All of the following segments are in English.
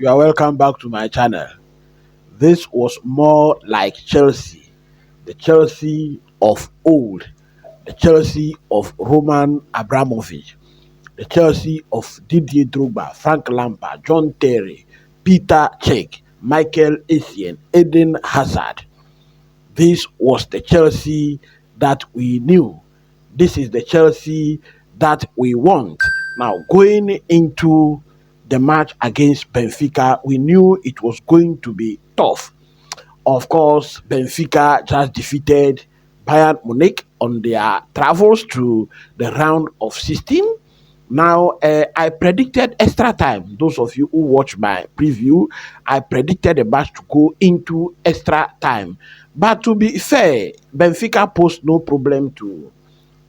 You are welcome back to my channel. This was more like Chelsea, the Chelsea of old, the Chelsea of Roman Abramovich, the Chelsea of Didier Drogba, Frank Lampard, John Terry, Peter Cech, Michael Essien, Eden Hazard. This was the Chelsea that we knew. This is the Chelsea that we want. Now, going into the match against Benfica, we knew it was going to be tough. Of course, Benfica just defeated Bayern Munich on their travels to the round of 16. Now, I predicted extra time. Those of you who watch my preview, I predicted the match to go into extra time. But to be fair, Benfica posed no problem to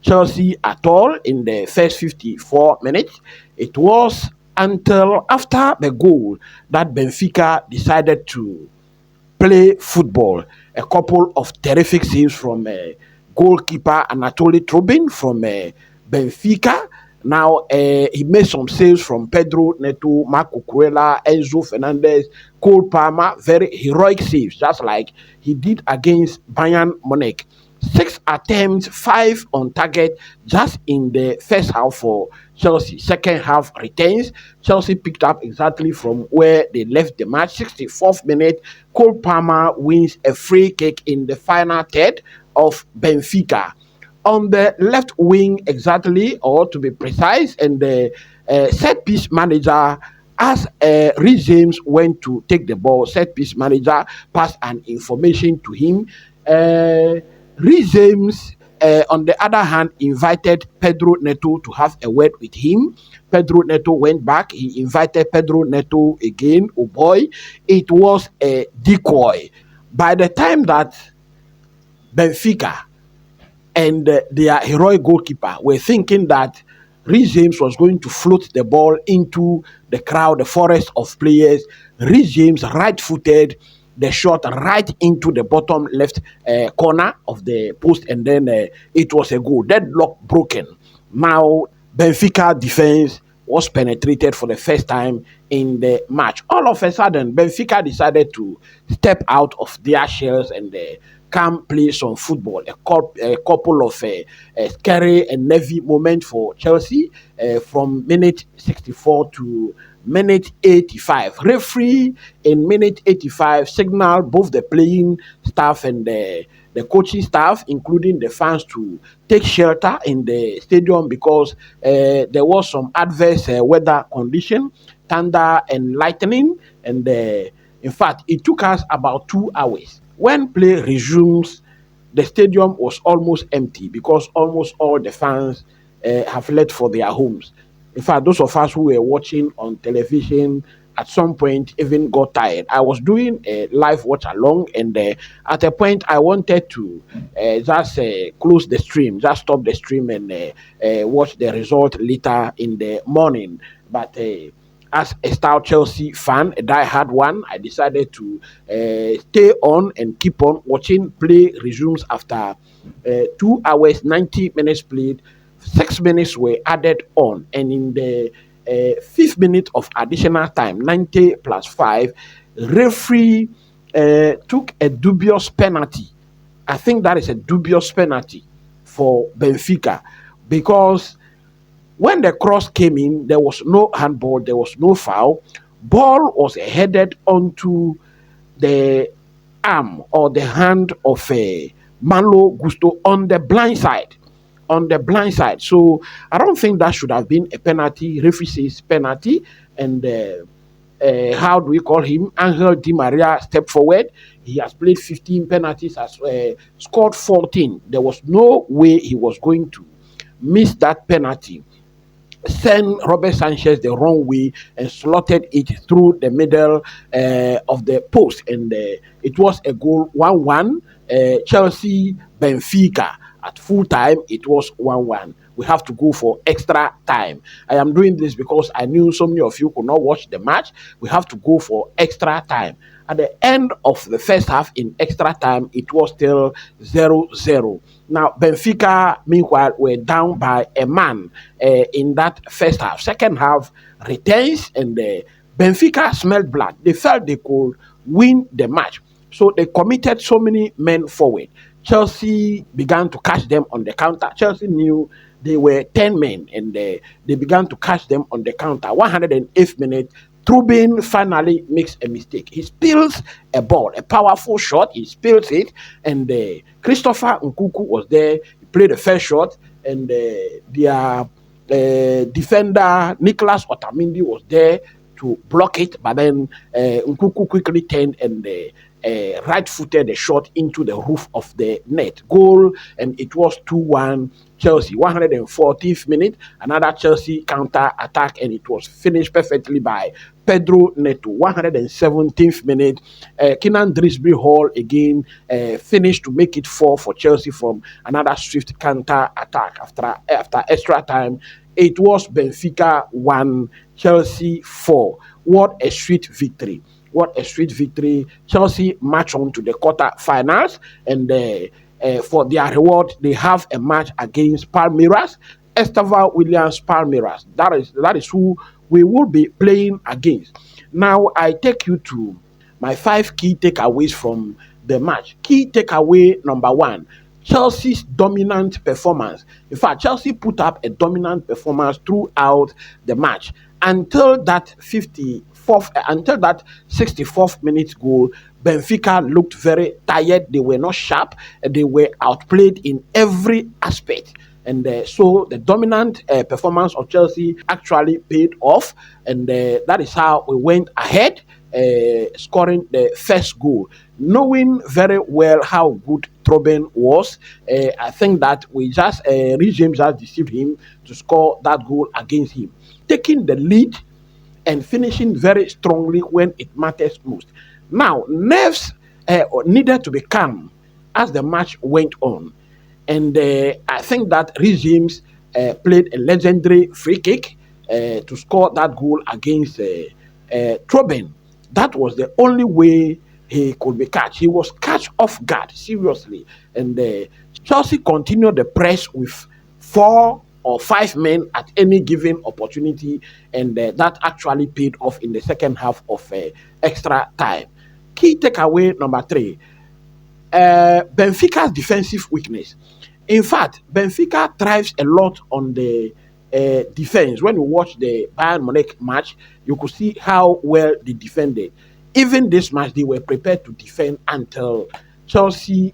Chelsea at all in the first 54 minutes. It was until after the goal that Benfica decided to play football. A couple of terrific saves from goalkeeper Anatoly Trubin from Benfica. Now, he made some saves from Pedro Neto, Marco Cucurella, Enzo Fernandez, Cole Palmer. Very heroic saves, just like he did against Bayern Munich. 6 attempts, 5 on target, just in the first half for Chelsea. Second half retains. Chelsea picked up exactly from where they left the match. 64th minute, Cole Palmer wins a free kick in the final third of Benfica. On the left wing, exactly, or to be precise, and the set piece manager, as Reece James went to take the ball, set piece manager passed an information to him. Reece James, on the other hand, invited Pedro Neto to have a word with him. Pedro Neto went back. He invited Pedro Neto again. Oh boy, it was a decoy. By the time that Benfica and their heroic goalkeeper were thinking that Reece James was going to float the ball into the crowd, the forest of players, Reece James right-footed the shot right into the bottom left corner of the post, and then it was a goal. Deadlock broken. Now, Benfica defense was penetrated for the first time in the match. All of a sudden, Benfica decided to step out of their shells and come play some football. A couple of scary and nervy moments for Chelsea from minute 64 to minute 85. Referee in minute 85 signaled both the playing staff and the coaching staff, including the fans, to take shelter in the stadium because there was some adverse weather condition, thunder and lightning, and in fact, it took us about 2 hours. When play resumes, the stadium was almost empty because almost all the fans have left for their homes. In fact, those of us who were watching on television at some point even got tired. I was doing a live watch along, and at a point I wanted to just close the stream, just stop the stream and watch the result later in the morning. But as a stout Chelsea fan, a die-hard one, I decided to stay on and keep on watching. Play resumes after 2 hours, 90 minutes played. 6 minutes were added on, and in the 5th minute of additional time, 90 plus 5, referee took a dubious penalty. I think that is a dubious penalty for Benfica because when the cross came in, there was no handball, there was no foul. Ball was headed onto the arm or the hand of Malo Gusto on the blind side. So I don't think that should have been a penalty. Referee says penalty, and how do we call him? Angel Di Maria stepped forward. He has played 15 penalties, has scored 14. There was no way he was going to miss that penalty. Sent Robert Sanchez the wrong way and slotted it through the middle of the post, and it was a goal. 1-1 Chelsea Benfica. At full time, it was 1-1. We have to go for extra time. I am doing this because I knew so many of you could not watch the match. We have to go for extra time. At the end of the first half, in extra time, it was still 0-0. Now, Benfica, meanwhile, were down by a man in that first half. Second half retains, and Benfica smelled blood. They felt they could win the match. So they committed so many men forward. Chelsea began to catch them on the counter. Chelsea knew they were 10 men, and they began to catch them on the counter. 108th minute, Trubin finally makes a mistake. He spills a ball, a powerful shot. He spills it, and Christopher Nkunku was there. He played the first shot, and their defender Nicholas Otamendi was there to block it, but then Nkunku quickly turned and right-footed the shot into the roof of the net. Goal, and it was 2-1 Chelsea. 140th minute, another Chelsea counter attack, and it was finished perfectly by Pedro Neto. 117th minute, Kenan Drisby Hall again finished to make it 4 for Chelsea from another swift counter attack. After extra time, it was Benfica 1, Chelsea 4. What a sweet victory. What a sweet victory. Chelsea march on to the quarter-finals, and for their reward, they have a match against Palmeiras, Estevao Williams Palmeiras. That is who we will be playing against. Now, I take you to my 5 key takeaways from the match. Key takeaway number 1, Chelsea's dominant performance. In fact, Chelsea put up a dominant performance throughout the match until that 64th minute goal. Benfica looked very tired. They were not sharp. They were outplayed in every aspect. And so the dominant performance of Chelsea actually paid off. And that is how we went ahead, scoring the first goal. Knowing very well how good Trubin was, I think that we just, James just deceived him to score that goal against him. Taking the lead and finishing very strongly when it matters most. Now, nerves needed to be calm as the match went on. And I think that James played a legendary free kick to score that goal against Trubin. That was the only way he could be catch. He was catch off guard, seriously. And Chelsea continued the press with 4 or 5 men at any given opportunity, and that actually paid off in the second half of extra time. Key takeaway number 3, Benfica's defensive weakness. In fact, Benfica thrives a lot on the defense. When you watch the Bayern Munich match, you could see how well they defended. Even this match, they were prepared to defend until Chelsea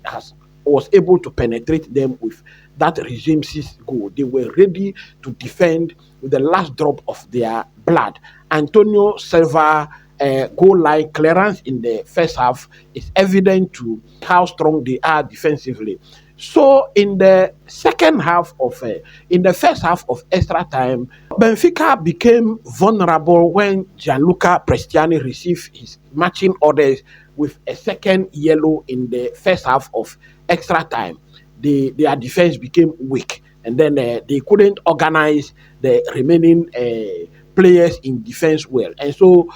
was able to penetrate them with that Regime's goal. They were ready to defend with the last drop of their blood. Antonio Silva goal line clearance in the first half is evident to how strong they are defensively. So in the first half of extra time, Benfica became vulnerable when Gianluca Prestiani received his matching orders with a second yellow in the first half of extra time. Their defense became weak, and then they couldn't organize the remaining players in defense well. And so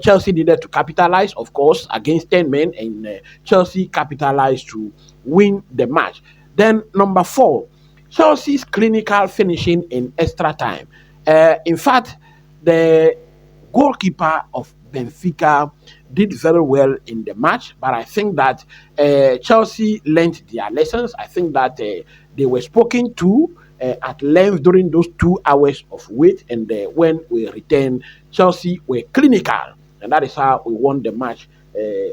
Chelsea needed to capitalize, of course, against 10 men, and Chelsea capitalized to win the match. Then number 4, Chelsea's clinical finishing in extra time. In fact, the goalkeeper of Benfica did very well in the match, but I think that Chelsea learned their lessons. I think that they were spoken to at length during those 2 hours of wait, and when we returned, Chelsea were clinical, and that is how we won the match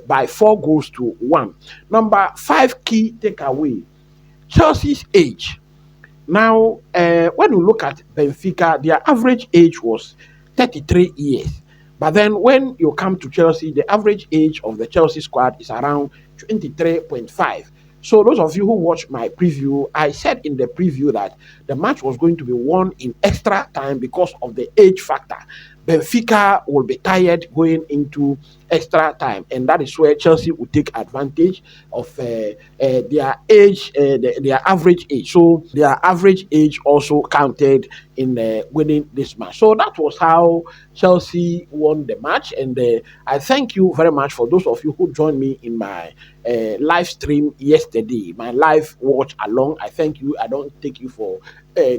by 4-1. Number 5 key takeaway, Chelsea's age. Now, when you look at Benfica, their average age was 33 years. But then when you come to Chelsea, the average age of the Chelsea squad is around 23.5. So those of you who watched my preview, I said in the preview that the match was going to be won in extra time because of the age factor. Benfica will be tired going into extra time, and that is where Chelsea will take advantage of their age, their average age. So their average age also counted in winning this match. So that was how Chelsea won the match, and I thank you very much for those of you who joined me in my live stream yesterday, my live watch along. I thank you. I don't take you for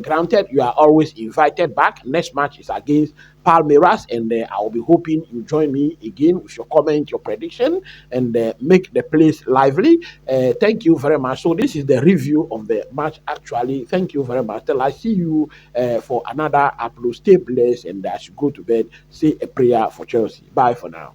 granted, you are always invited back. Next match is against Palmeiras, and I will be hoping you join me again with your comment, your prediction, and make the place lively. Thank you very much. So this is the review of the match. Actually, thank you very much. Till I see you for another upload. Stay blessed, and as you go to bed, say a prayer for Chelsea. Bye for now.